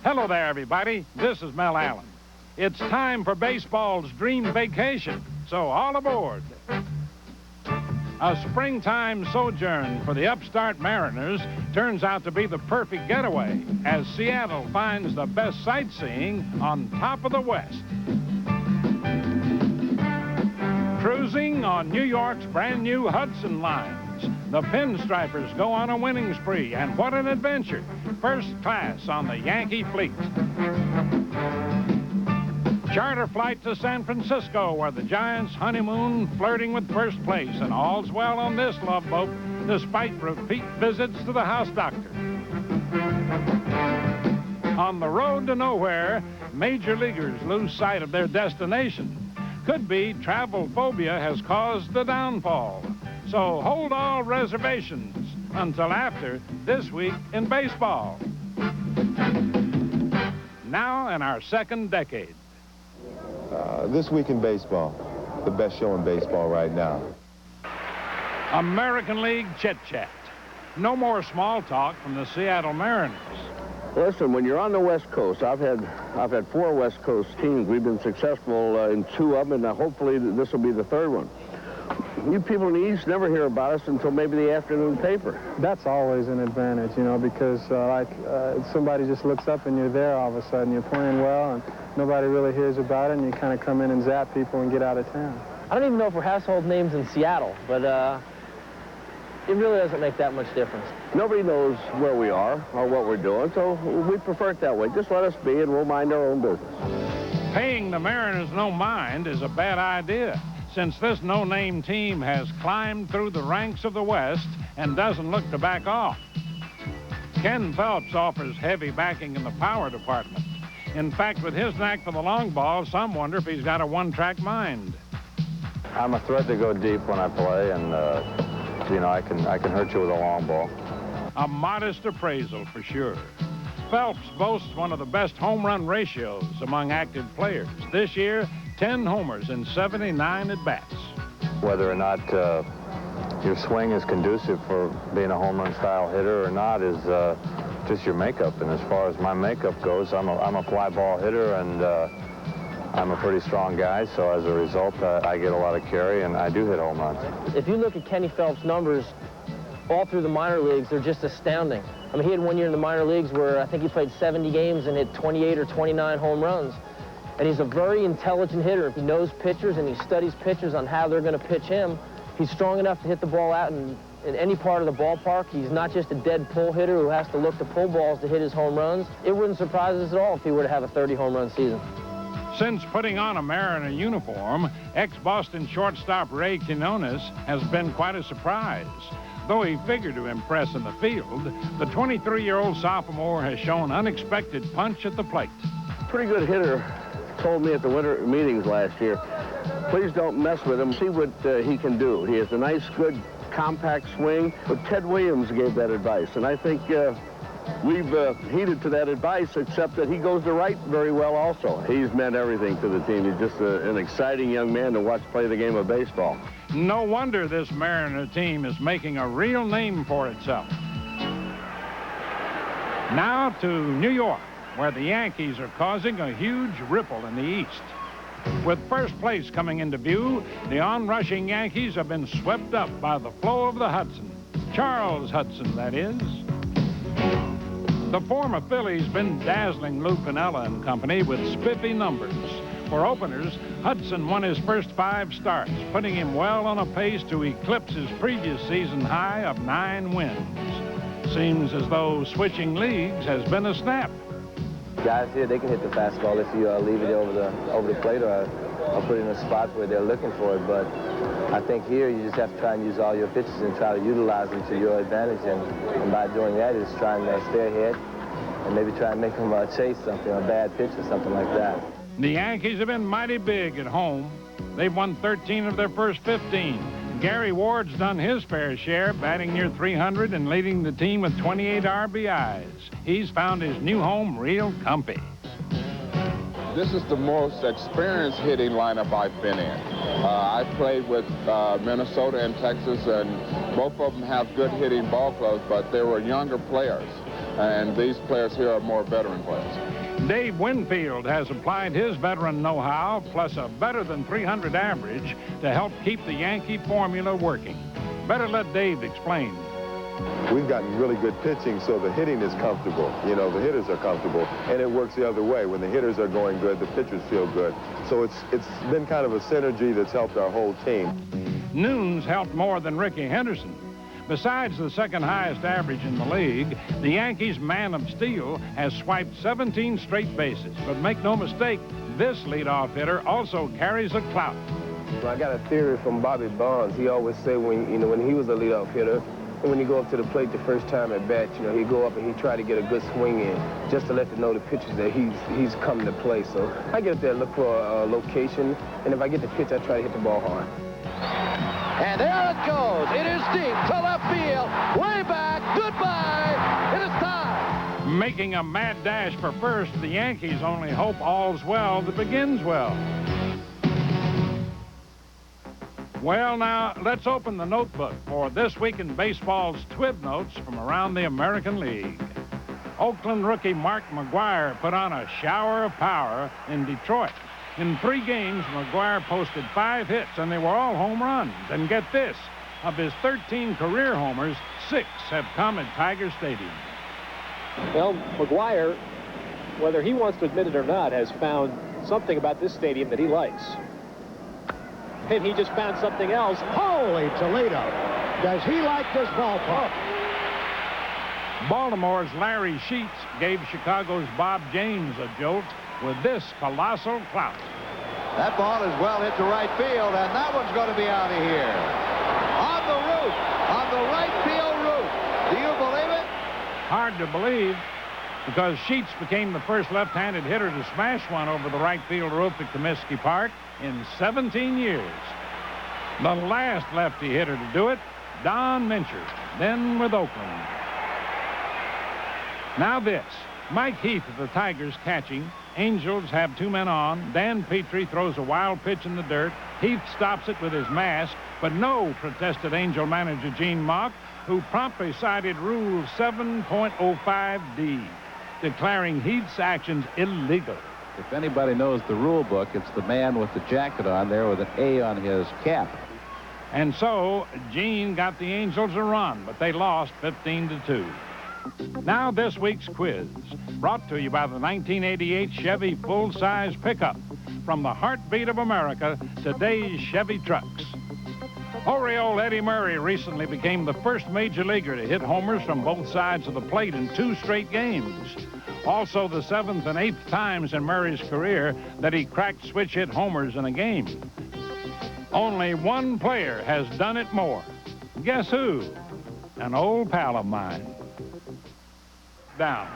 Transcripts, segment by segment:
Hello there, everybody. This is Mel Allen. It's time for baseball's dream vacation, so all aboard. A springtime sojourn for the upstart Mariners turns out to be the perfect getaway as Seattle finds the best sightseeing on top of the West. Cruising on New York's brand new Hudson lines, the Pinstripers go on a winning spree, and what an adventure! First class on the Yankee fleet. Charter flight to San Francisco, where the Giants honeymoon flirting with first place, and all's well on this love boat, despite repeat visits to the house doctor. On the road to nowhere, major leaguers lose sight of their destination. Could be travel phobia has caused the downfall. So hold all reservations until after This Week in Baseball. Now in our second decade. This Week in Baseball, the best show in baseball right now. American League chit-chat. No more small talk from the Seattle Mariners. Listen, when you're on the West Coast, I've had 4 West Coast teams. We've been successful in 2 of them, and hopefully this will be the 3rd one. You people in the East never hear about us until maybe the afternoon paper. That's always an advantage, you know, because somebody just looks up and you're there all of a sudden. You're playing well and nobody really hears about it, and you kind of come in and zap people and get out of town. I don't even know if we're household names in Seattle, but it really doesn't make that much difference. Nobody knows where we are or what we're doing, so we prefer it that way. Just let us be and we'll mind our own business. Paying the Mariners no mind is a bad idea, since this no-name team has climbed through the ranks of the West and doesn't look to back off. Ken Phelps offers heavy backing in the power department. In fact, with his knack for the long ball, some wonder if he's got a one-track mind. I'm a threat to go deep when I play, and you know, I can hurt you with a long ball. A modest appraisal for sure. Phelps boasts one of the best home run ratios among active players. This year, 10 homers in 79 at-bats. Whether or not your swing is conducive for being a home run style hitter or not is just your makeup. And as far as my makeup goes, I'm a fly ball hitter, and I'm a pretty strong guy, so as a result, I get a lot of carry, and I do hit home runs. If you look at Kenny Phelps' numbers all through the minor leagues, they're just astounding. I mean, he had one year in the minor leagues where I think he played 70 games and hit 28 or 29 home runs. And he's a very intelligent hitter. If he knows pitchers and he studies pitchers on how they're going to pitch him, he's strong enough to hit the ball out in any part of the ballpark. He's not just a dead pull hitter who has to look to pull balls to hit his home runs. It wouldn't surprise us at all if he were to have a 30 home run season. Since putting on a Mariner uniform, ex-Boston shortstop Ray Quinones has been quite a surprise. Though he figured to impress in the field, the 23-year-old sophomore has shown unexpected punch at the plate. Pretty good hitter told me at the winter meetings last year, please don't mess with him, see what he can do. He has a nice, good, compact swing, but Ted Williams gave that advice, and I think we've heeded to that advice, except that he goes to right very well also. He's meant everything to the team. He's just an exciting young man to watch play the game of baseball. No wonder this Mariner team is making a real name for itself. Now to New York, where the Yankees are causing a huge ripple in the East. With first place coming into view, the onrushing Yankees have been swept up by the flow of the Hudson. Charles Hudson, that is. The former Philly's been dazzling Lou Piniella and company with spiffy numbers. For openers, Hudson won his first 5 starts, putting him well on a pace to eclipse his previous season high of 9 wins. Seems as though switching leagues has been a snap. Guys here, they can hit the fastball if you leave it over the plate or put it in a spot where they're looking for it. But I think here you just have to try and use all your pitches and try to utilize them to your advantage. And by doing that is trying to stay ahead and maybe try and make them chase something, a bad pitch or something like that. The Yankees have been mighty big at home. They've won 13 of their first 15. Gary Ward's done his fair share, batting near 300 and leading the team with 28 RBIs. He's found his new home real comfy. This is the most experienced hitting lineup I've been in. I played with Minnesota and Texas, and both of them have good hitting ball clubs, but they were younger players. And these players here are more veteran players. Dave Winfield has applied his veteran know-how plus a better than 300 average to help keep the Yankee formula working. Better let Dave explain. We've gotten really good pitching, so the hitting is comfortable. You know, the hitters are comfortable, and it works the other way. When the hitters are going good, the pitchers feel good. So it's been kind of a synergy that's helped our whole team. Nunes helped more than Ricky Henderson. Besides the second highest average in the league, the Yankees' man of steel has swiped 17 straight bases. But make no mistake, this leadoff hitter also carries a clout. Well, I got a theory from Bobby Bonds. He always said when he was a leadoff hitter, when you go up to the plate the first time at bat, he'd go up and he'd try to get a good swing in, just to let them know the pitchers that he's coming to play. So I get up there and look for a location, and if I get the pitch, I try to hit the ball hard. And there it goes. It is deep to left field. Way back. Goodbye. It is time. Making a mad dash for first, the Yankees only hope all's well that begins well. Well, now, let's open the notebook for This Week in Baseball's Twib Notes from around the American League. Oakland rookie Mark McGwire put on a shower of power in Detroit. In 3 games, McGwire posted 5 hits, and they were all home runs. And get this, of his 13 career homers, 6 have come at Tiger Stadium. Well, McGwire, whether he wants to admit it or not, has found something about this stadium that he likes. And he just found something else. Holy Toledo. Does he like this ballpark? Baltimore's Larry Sheets gave Chicago's Bob James a jolt with this colossal clout. That ball is well hit to right field, and that one's going to be out of here. On the roof, on the right field roof. Do you believe it? Hard to believe, because Sheets became the first left-handed hitter to smash one over the right field roof at Comiskey Park in 17 years. The last lefty hitter to do it, Don Mincher, then with Oakland. Now this, Mike Heath of the Tigers catching. Angels have 2 men on. Dan Petrie throws a wild pitch in the dirt. Heath stops it with his mask, but no, protested Angel manager Gene Mauch, who promptly cited Rule 7.05D, declaring Heath's actions illegal. If anybody knows the rule book, it's the man with the jacket on there with an A on his cap. And so, Gene got the Angels a run, but they lost 15-2. Now this week's quiz, brought to you by the 1988 Chevy full-size pickup. From the heartbeat of America, today's Chevy trucks. Oriole Eddie Murray recently became the first major leaguer to hit homers from both sides of the plate in 2 straight games. Also the 7th and 8th times in Murray's career that he cracked switch-hit homers in a game. Only one player has done it more. Guess who? An old pal of mine. Down.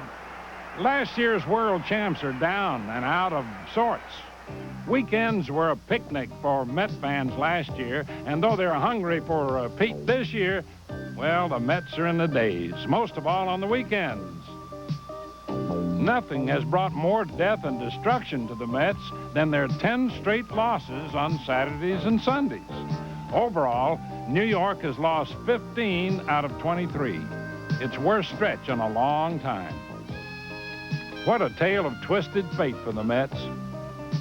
Last year's world champs are down and out of sorts. Weekends were a picnic for Met fans last year, and though they're hungry for a Pete this year, well, the Mets are in the days, most of all on the weekends. Nothing has brought more death and destruction to the Mets than their 10 straight losses on Saturdays and Sundays. Overall, New York has lost 15 out of 23. Its worst stretch in a long time. What a tale of twisted fate for the Mets.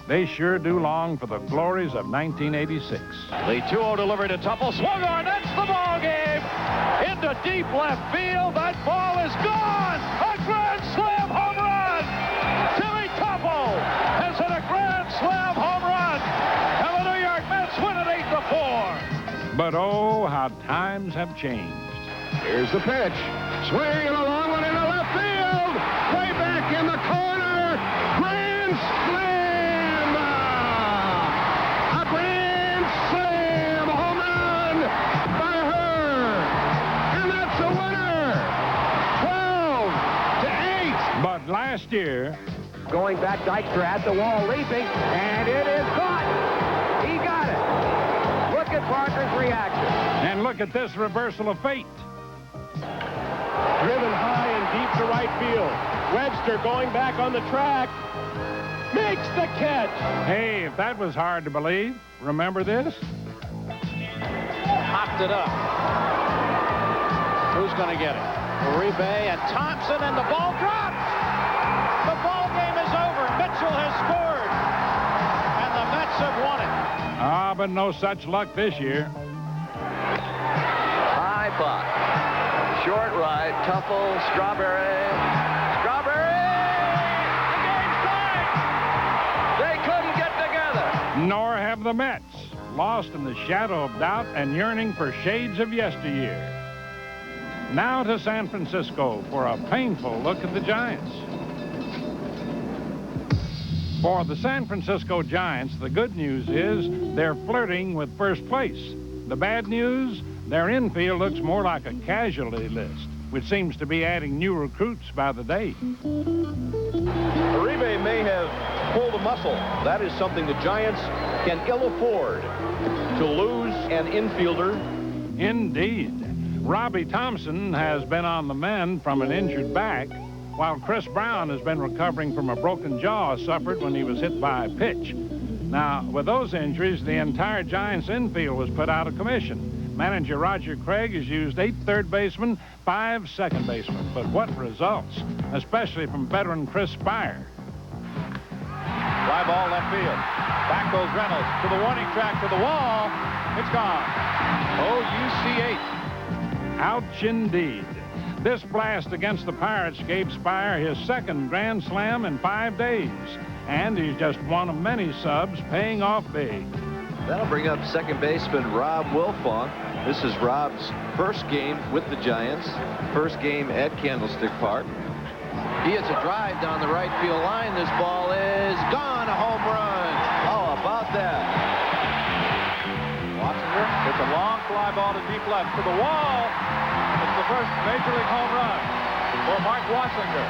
They sure do long for the glories of 1986. The 2-0 delivery to Tupple. Swung on. That's the ball game. Into deep left field. That ball is gone. A grand slam home run. Timmy Tupple has hit a grand slam home run. And the New York Mets win it 8-4. But oh, how times have changed. Here's the pitch. Swinging a long one into left field. Way back in the corner. Grand slam. A grand slam home run by her. And that's a winner. 12-8. But last year... Going back, Dykstra at the wall, leaping, and it is caught. He got it. Look at Parker's reaction. And look at this reversal of fate. Driven high and deep to right field. Webster going back on the track. Makes the catch. Hey, if that was hard to believe, remember this? Hopped it up. Who's going to get it? Uribe and Thompson, and the ball drops. The ball game is but no such luck this year. High pop. Short right. Tuffle. Strawberry. Strawberry! The game's tied! They couldn't get together. Nor have the Mets, lost in the shadow of doubt and yearning for shades of yesteryear. Now to San Francisco for a painful look at the Giants. For the San Francisco Giants, the good news is they're flirting with first place. The bad news, their infield looks more like a casualty list, which seems to be adding new recruits by the day. Uribe may have pulled a muscle. That is something the Giants can ill afford, to lose an infielder. Indeed. Robbie Thompson has been on the mend from an injured back, while Chris Brown has been recovering from a broken jaw suffered when he was hit by a pitch. Now, with those injuries, the entire Giants infield was put out of commission. Manager Roger Craig has used 8 third basemen, 5 second basemen. But what results, especially from veteran Chris Spire. Fly ball left field. Back goes Reynolds to the warning track, to the wall. It's gone. OUC8. Ouch indeed. This blast against the Pirates gave Spire his second grand slam in 5 days. And he's just one of many subs paying off big. That'll bring up second baseman Rob Wilfong. This is Rob's first game with the Giants, first game at Candlestick Park. He hits a drive down the right field line. This ball is gone, a home run. How about that? Watzinger hits a long fly ball to deep left, to the wall. It's the first Major League home run for Mark Watzinger.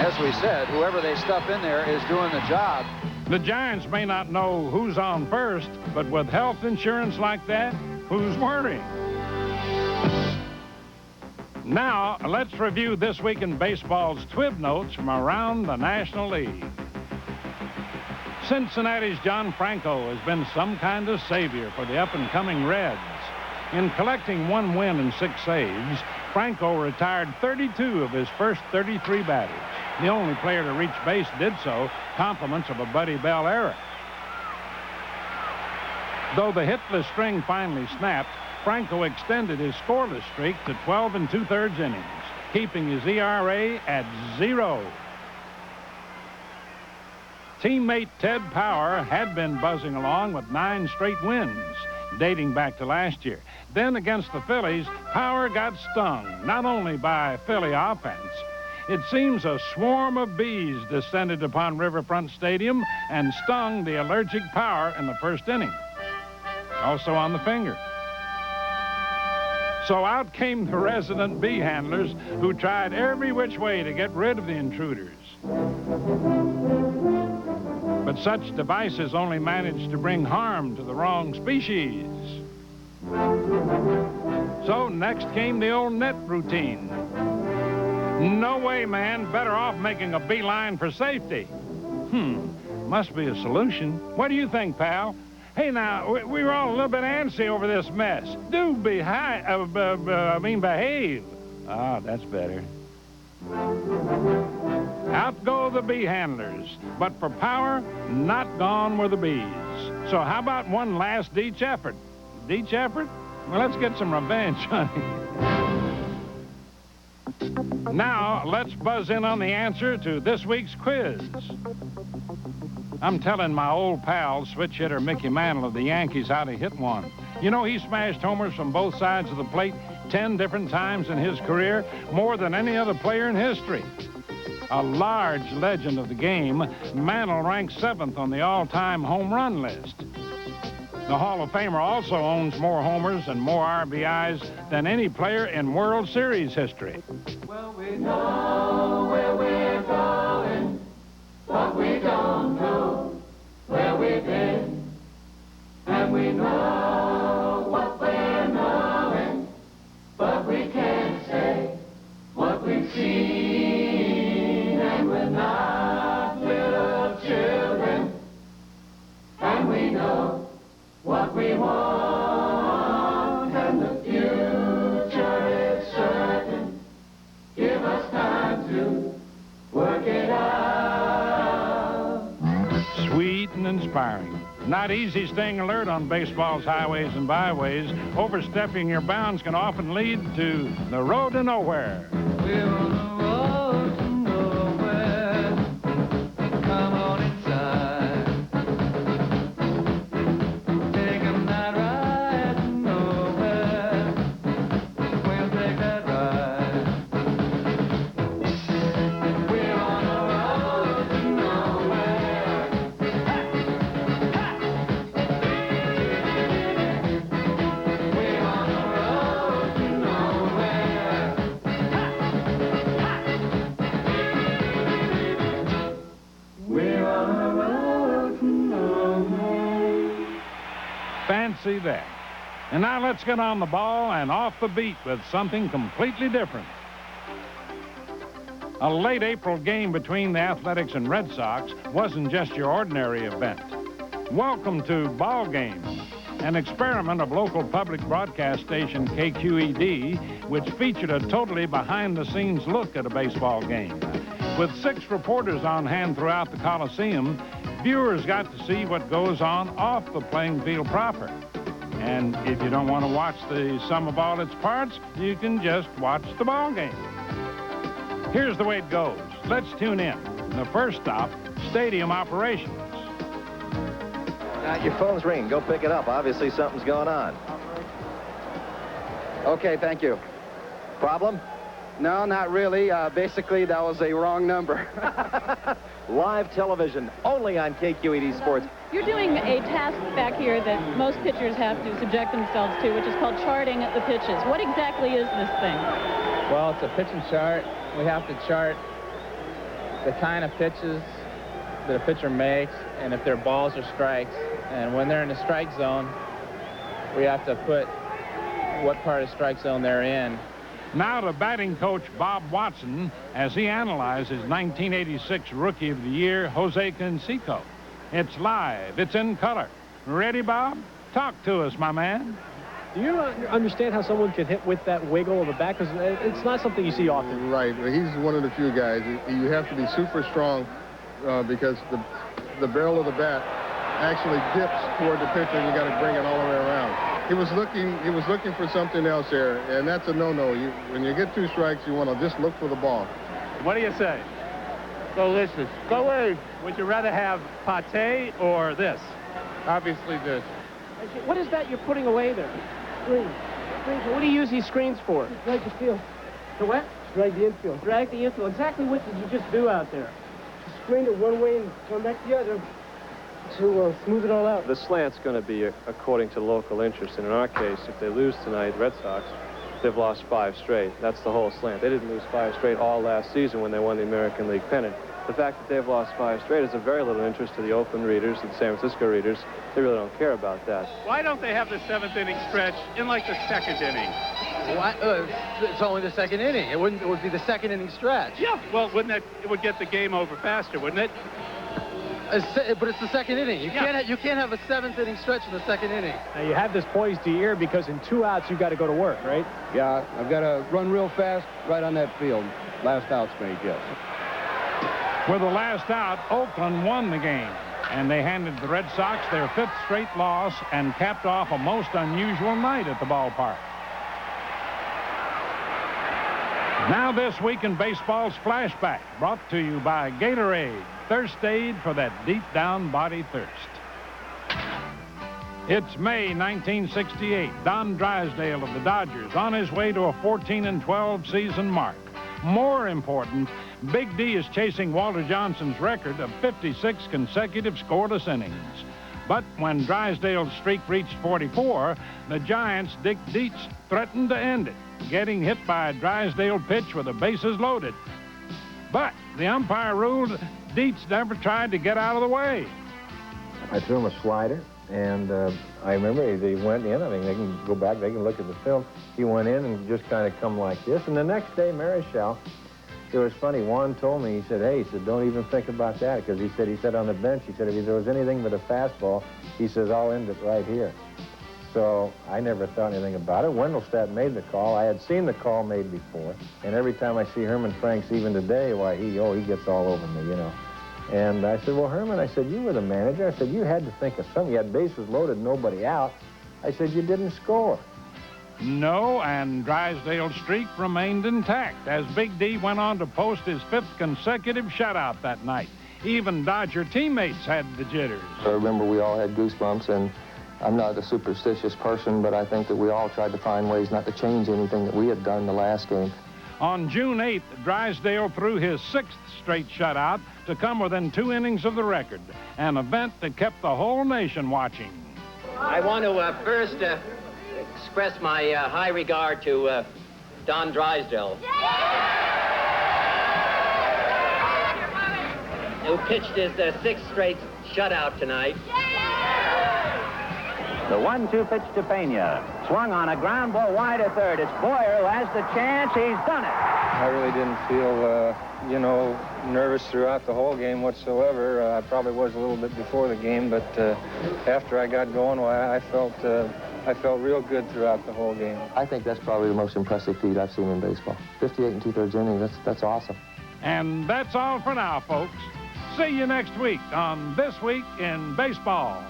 As we said, whoever they stuff in there is doing the job. The Giants may not know who's on first, but with health insurance like that, who's worrying? Now, let's review this week in baseball's twib notes from around the National League. Cincinnati's John Franco has been some kind of savior for the up-and-coming Reds. In collecting 1 win and 6 saves, Franco retired 32 of his first 33 batters. The only player to reach base did so, compliments of a Buddy Bell era. Though the hitless string finally snapped, Franco extended his scoreless streak to 12 2/3 innings, keeping his ERA at 0. Teammate Ted Power had been buzzing along with 9 straight wins, dating back to last year. Then against the Phillies, Power got stung, not only by Philly offense. It seems a swarm of bees descended upon Riverfront Stadium and stung the allergic Power in the first inning. Also on the finger. So out came the resident bee handlers who tried every which way to get rid of the intruders. But such devices only managed to bring harm to the wrong species. So next came the old net routine. No way, man. Better off making a beeline for safety. Must be a solution. What do you think, pal? Hey, now, we were all a little bit antsy over this mess. Do behave. Ah, that's better. Out go the bee handlers. But for Power, not gone were the bees. So how about one last ditch effort? Ditch effort? Well, let's get some revenge, honey. Now, let's buzz in on the answer to this week's quiz. I'm telling my old pal, switch hitter Mickey Mantle of the Yankees, how to hit one. You know, he smashed homers from both sides of the plate 10 different times in his career, more than any other player in history. A large legend of the game, Mantle ranks 7th on the all-time home run list. The Hall of Famer also owns more homers and more RBIs than any player in World Series history. Well, we know where we're going, but we don't know where we've been. And we know what we're knowing, but we can't say what we've seen. And we're not little children, and we know what we want, and the future is certain. Give us time to work it out. Sweet and inspiring. Not easy staying alert on baseball's highways and byways. Overstepping your bounds can often lead to the road to nowhere. We're on the road to nowhere. Come on inside. Take a night ride to nowhere. We'll take that ride. We're on the road to nowhere. We're on the road to nowhere. We're on the road to nowhere. Fancy that. And now let's get on the ball and off the beat with something completely different. A late April game between the Athletics and Red Sox wasn't just your ordinary event. Welcome to Ball Games, an experiment of local public broadcast station KQED, which featured a totally behind-the-scenes look at a baseball game. With 6 reporters on hand throughout the Coliseum, viewers got to see what goes on off the playing field proper. And if you don't want to watch the sum of all its parts, you can just watch the ball game. Here's the way it goes. Let's tune in. The first stop, stadium operations. Your phone's ringing. Go pick it up. Obviously, something's going on. Okay, thank you. Problem? No, not really. Basically, that was a wrong number. Live television, only on KQED Sports. You're doing a task back here that most pitchers have to subject themselves to, which is called charting the pitches. What exactly is this thing? Well, it's a pitching chart. We have to chart the kind of pitches that a pitcher makes and if they're balls or strikes. And when they're in the strike zone, we have to put what part of the strike zone they're in. Now to batting coach Bob Watson as he analyzes 1986 Rookie of the Year, Jose Canseco. It's live. It's in color. Ready, Bob? Talk to us, my man. Do you understand how someone can hit with that wiggle of the bat? Because it's not something you see often. Right. He's one of the few guys. You have to be super strong because the barrel of the bat actually dips toward the pitcher, and you got to bring it all the way around. He was looking for something else there, and that's a no-no. When you get 2 strikes, you want to just look for the ball. What do you say? Delicious. Go away. Would you rather have pate or this? Obviously this. What is that you're putting away there? Screen. What do you use these screens for? Drag the field. The what? Drag the infield. Drag the infield. Exactly what did you just do out there? Screen it one way and come back the other to smooth it all out. The slant's going to be according to local interest. And in our case, if they lose tonight, the Red Sox, they've lost 5 straight. That's the whole slant. They didn't lose 5 straight all last season when they won the American League pennant. The fact that they've lost 5 straight is of very little interest to the Oakland readers and San Francisco readers. They really don't care about that. Why don't they have the 7th inning stretch in like the 2nd inning? What? It's only the 2nd inning. It would be the 2nd inning stretch. Yeah. Well, it would get the game over faster, wouldn't it? But it's the 2nd inning. You can't have a 7th inning stretch in the 2nd inning. Now you have this poised to your ear because in 2 outs you've got to go to work, right? Yeah, I've got to run real fast right on that field. Last out's made, yes. With the last out, Oakland won the game, and they handed the Red Sox their 5th straight loss and capped off a most unusual night at the ballpark. Now this week in baseball's flashback, brought to you by Gatorade, thirst aid for that deep down body thirst. It's May 1968. Don Drysdale of the Dodgers on his way to a 14-12 season mark. More important, Big D is chasing Walter Johnson's record of 56 consecutive scoreless innings. But when Drysdale's streak reached 44, the Giants' Dick Dietz threatened to end it, getting hit by a Drysdale pitch with the bases loaded. But the umpire ruled Dietz never tried to get out of the way. I threw him a slider, and I remember they went in. I mean, they can go back, they can look at the film. He went in and just kind of come like this. And the next day, Marichal, it was funny. Juan told me, he said, hey, he said, don't even think about that. Because he said on the bench, he said, if there was anything but a fastball, he says, I'll end it right here. So I never thought anything about it. Wendelstedt made the call. I had seen the call made before. And every time I see Herman Franks, even today, why, he gets all over me, you know. And I said, well, Herman, I said, you were the manager. I said, you had to think of something. You had bases loaded, nobody out. I said, you didn't score. No, and Drysdale's streak remained intact as Big D went on to post his 5th consecutive shutout that night. Even Dodger teammates had the jitters. I remember we all had goosebumps, and I'm not a superstitious person, but I think that we all tried to find ways not to change anything that we had done the last game. On June 8th, Drysdale threw his 6th straight shutout to come within 2 innings of the record, an event that kept the whole nation watching. I want to first express my high regard to Don Drysdale, who pitched his 6th straight shutout tonight. The 1-2 pitch to Pena. Swung on a ground ball wide to third. It's Boyer who has the chance. He's done it. I really didn't feel, nervous throughout the whole game whatsoever. I probably was a little bit before the game, but after I got going, I felt real good throughout the whole game. I think that's probably the most impressive feat I've seen in baseball. 58 2/3 innings, that's awesome. And that's all for now, folks. See you next week on This Week in Baseball.